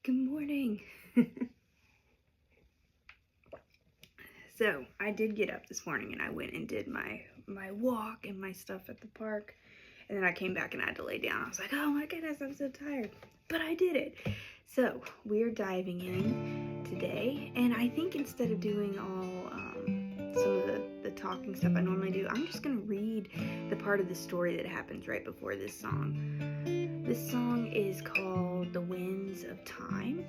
Good morning. So I did get up this morning and I went and did my walk and my stuff at the park, and then I came back and I had to lay down. I was like, oh my goodness, I'm so tired, but I did it. So we're diving in today, and I think instead of doing all some of the talking stuff I normally do, I'm just gonna read the part of the story that happens right before this song. This song is called "The Winds of Time."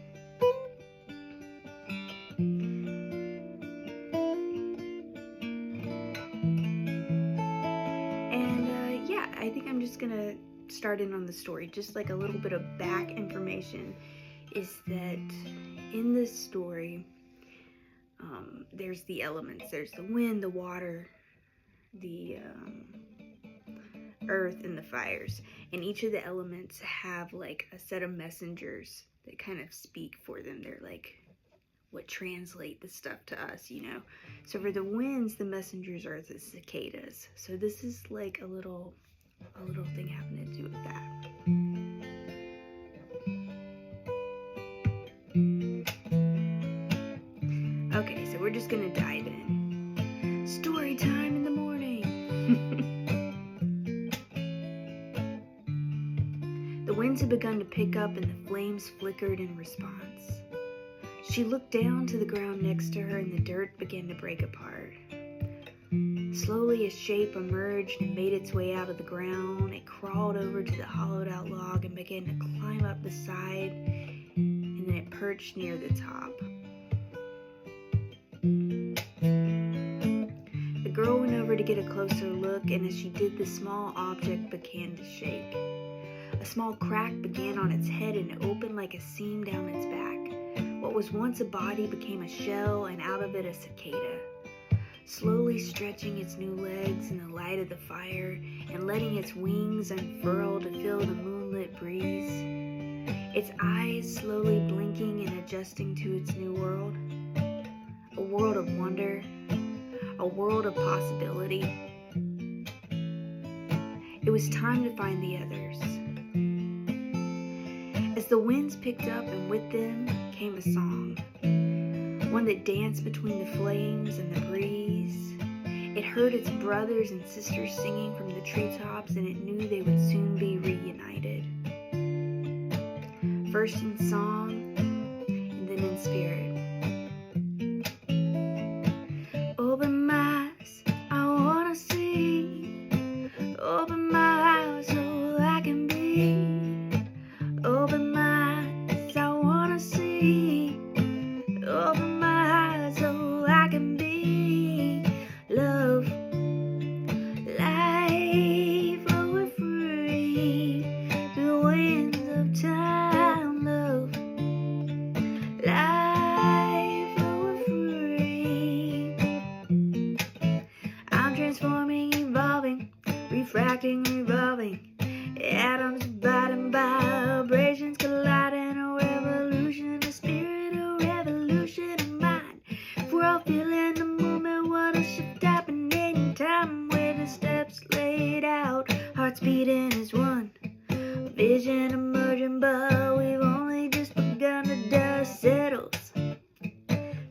I think I'm just gonna start in on the story. Just like a little bit of back information is that in this story, there's the elements. There's the wind, the water, the earth, and the fires. And each of the elements have like a set of messengers that kind of speak for them. They're like what translate the stuff to us, you know. So for the winds, the messengers are the cicadas. So this is like a little thing having to do with that. Okay, so we're just gonna dive in. Story time in the morning. The winds had begun to pick up and the flames flickered in response. She looked down to the ground next to her and the dirt began to break apart. Slowly a shape emerged and made its way out of the ground. It crawled over to the hollowed out log and began to climb up the side, and then it perched near the top. The girl went over to get a closer look, and as she did, the small object began to shake. A small crack began on its head and it opened like a seam down its back. What was once a body became a shell, and out of it a cicada. Slowly stretching its new legs in the light of the fire and letting its wings unfurl to fill the moonlit breeze. Its eyes slowly blinking and adjusting to its new world. A world of wonder, a world of possibility. It was time to find the others. As the winds picked up and with them came a song. One that danced between the flames and the breeze. It heard its brothers and sisters singing from the treetops, and it knew they would soon be reunited. First in song, and then in spirit. Open my eyes, I wanna see. Open my eyes so I can be. Open my eyes, I wanna see. Open my eyes so I can be. Love, life, flowing free. The winds of time. Love, life, flowing free. I'm transforming, evolving, refracting, revolving. Atoms biting, vibrations colliding. A revolution of spirit, a revolution of mind. If we're all feeling the moment, what a shift happening in time. Where the steps laid out, hearts beating as one. A vision emerging, but we've only just begun. The dust settles,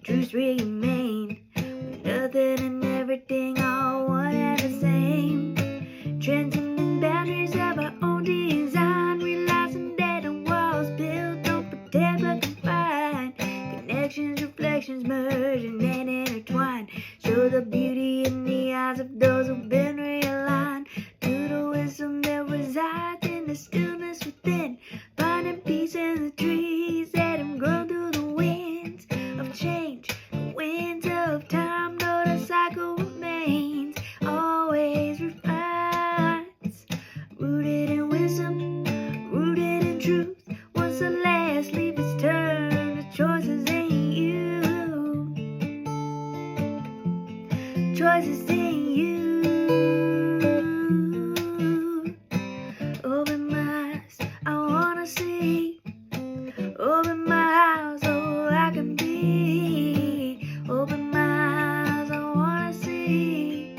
truths remain. With nothing and everything, all one and the same. Transcending boundaries of our own design. Realizing that the walls built don't protect but confine. Connections, reflections merge and then intertwine. Show the beauty in the eyes of those who've been realigned. To the wisdom that resides in the stillness within. Finding peace in the trees that have grown through the winds of change. The winds of time, though the cycle remains. Always refines. Rooted in wisdom, rooted in truth. Once the last leaf is turned, the choices ain't you. Choices ain't you. Open my eyes, I wanna see. Open my eyes so I can be. Open my eyes, I wanna see.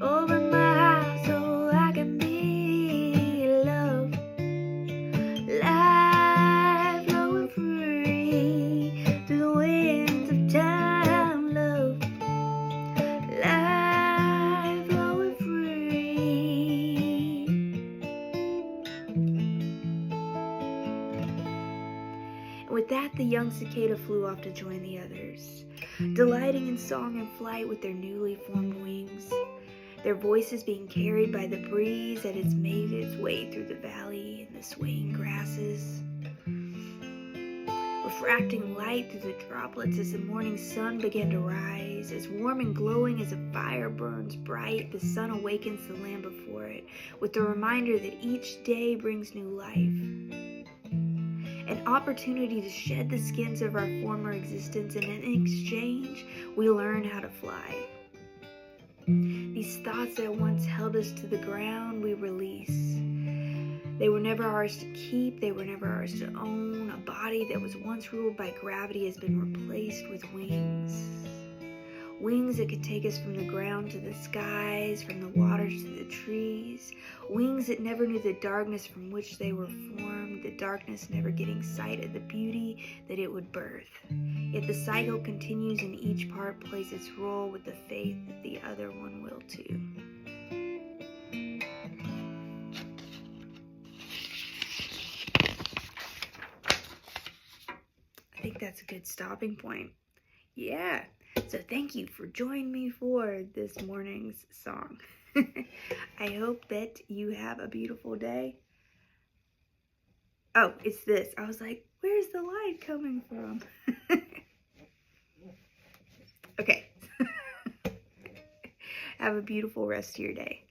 Open my eyes so I can be. Love, life flowing free. with that, the young cicada flew off to join the others, delighting in song and flight with their newly formed wings, their voices being carried by the breeze that has made its way through the valley and the swaying grasses, refracting light through the droplets as the morning sun began to rise. As warm and glowing as a fire burns bright, the sun awakens the land before it with the reminder that each day brings new life. An opportunity to shed the skins of our former existence, and in exchange, we learn how to fly. These thoughts that once held us to the ground, we release. They were never ours to keep, they were never ours to own. A body that was once ruled by gravity has been replaced with wings. Wings that could take us from the ground to the skies, from the waters to the trees. Wings that never knew the darkness from which they were formed, the darkness never getting sight of the beauty that it would birth. Yet the cycle continues and each part plays its role with the faith that the other one will too. I think that's a good stopping point. Yeah. So thank you for joining me for this morning's song. I hope that you have a beautiful day. Oh, it's this. I was like, where's the light coming from? Okay. Have a beautiful rest of your day.